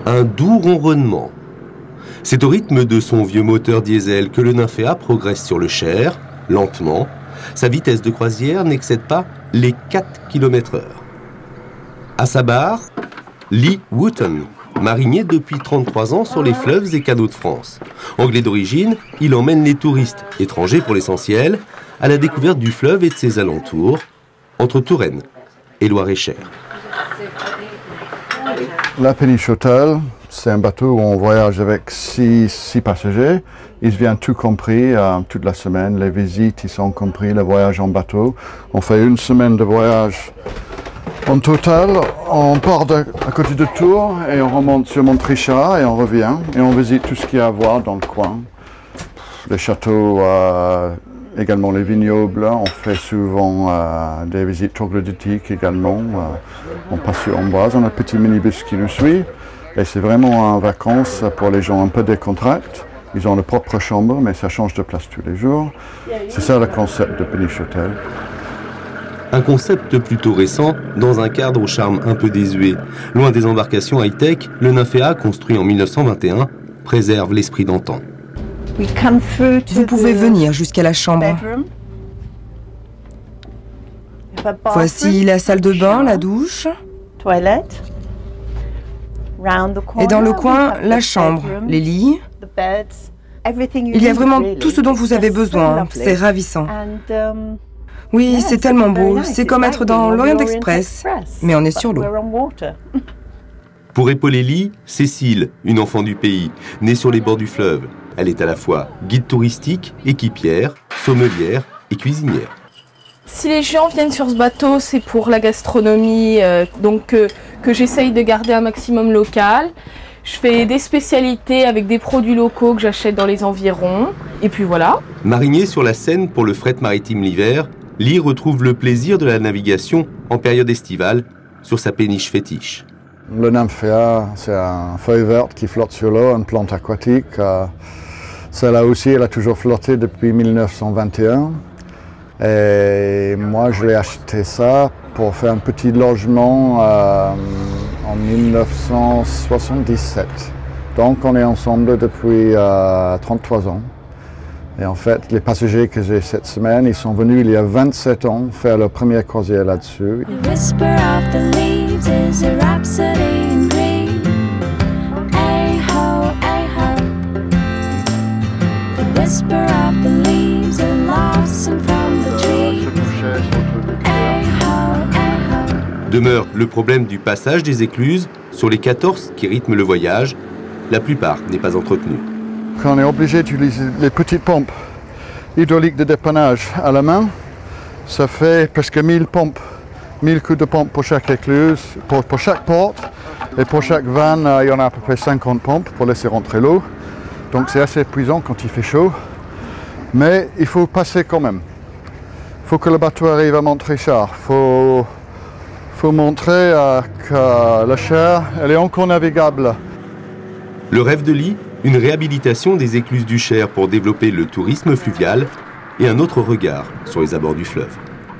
Un doux ronronnement. C'est au rythme de son vieux moteur diesel que le Nymphéa progresse sur le Cher, lentement. Sa vitesse de croisière n'excède pas les 4 km/h. À sa barre, Lee Wooten, marinier depuis 33 ans sur les fleuves et canaux de France. Anglais d'origine, il emmène les touristes, étrangers pour l'essentiel, à la découverte du fleuve et de ses alentours, entre Touraine et Loir-et-Cher. La Péniche Hôtel, c'est un bateau où on voyage avec 6 passagers. Il vient tout compris toute la semaine. Les visites, ils sont compris, le voyage en bateau. On fait une semaine de voyage en total. On part à côté de Tours et on remonte sur Montrichard et on revient. Et on visite tout ce qu'il y a à voir dans le coin. Les châteaux, également les vignobles. On fait souvent des visites troglodytiques également. On passe sur Amboise, on a un petit minibus qui nous suit. Et c'est vraiment en vacances pour les gens un peu décontractés. Ils ont leur propre chambre, mais ça change de place tous les jours. C'est ça le concept de Péniche Hôtel. Un concept plutôt récent, dans un cadre au charme un peu désuet. Loin des embarcations high-tech, le Nymphéa, construit en 1921, préserve l'esprit d'antan. Vous pouvez venir jusqu'à la chambre. Voici la salle de bain, la douche. Et dans le coin, la chambre, les lits. Il y a vraiment tout ce dont vous avez besoin. C'est ravissant. Oui, c'est tellement beau. C'est comme être dans l'Orient Express, mais on est sur l'eau. Pour épauler Lee, Cécile, une enfant du pays, née sur les bords du fleuve. Elle est à la fois guide touristique, équipière, sommelière et cuisinière. Si les gens viennent sur ce bateau, c'est pour la gastronomie, que j'essaye de garder un maximum local. Je fais des spécialités avec des produits locaux que j'achète dans les environs. Et puis voilà. Marinier sur la Seine pour le fret maritime l'hiver, Lee retrouve le plaisir de la navigation en période estivale sur sa péniche fétiche. Le Nymphéa, c'est une feuille verte qui flotte sur l'eau, une plante aquatique. Celle-là aussi, elle a toujours flotté depuis 1921. Et moi, je l'ai acheté ça pour faire un petit logement en 1977. Donc, on est ensemble depuis 33 ans. Et en fait, les passagers que j'ai cette semaine, ils sont venus il y a 27 ans faire leur première croisière là-dessus. Demeure le problème du passage des écluses sur les 14 qui rythment le voyage. La plupart n'est pas entretenue. Quand on est obligé d'utiliser les petites pompes hydrauliques de dépannage à la main, ça fait presque 1000 pompes, 1000 coups de pompe pour chaque écluse, pour chaque porte. Et pour chaque vanne, il y en a à peu près 50 pompes pour laisser rentrer l'eau. Donc c'est assez épuisant quand il fait chaud. Mais il faut passer quand même. Il faut que le bateau arrive à Montrichard. Il faut montrer que la Cher, elle est encore navigable. Le rêve de Lee, une réhabilitation des écluses du Cher pour développer le tourisme fluvial et un autre regard sur les abords du fleuve.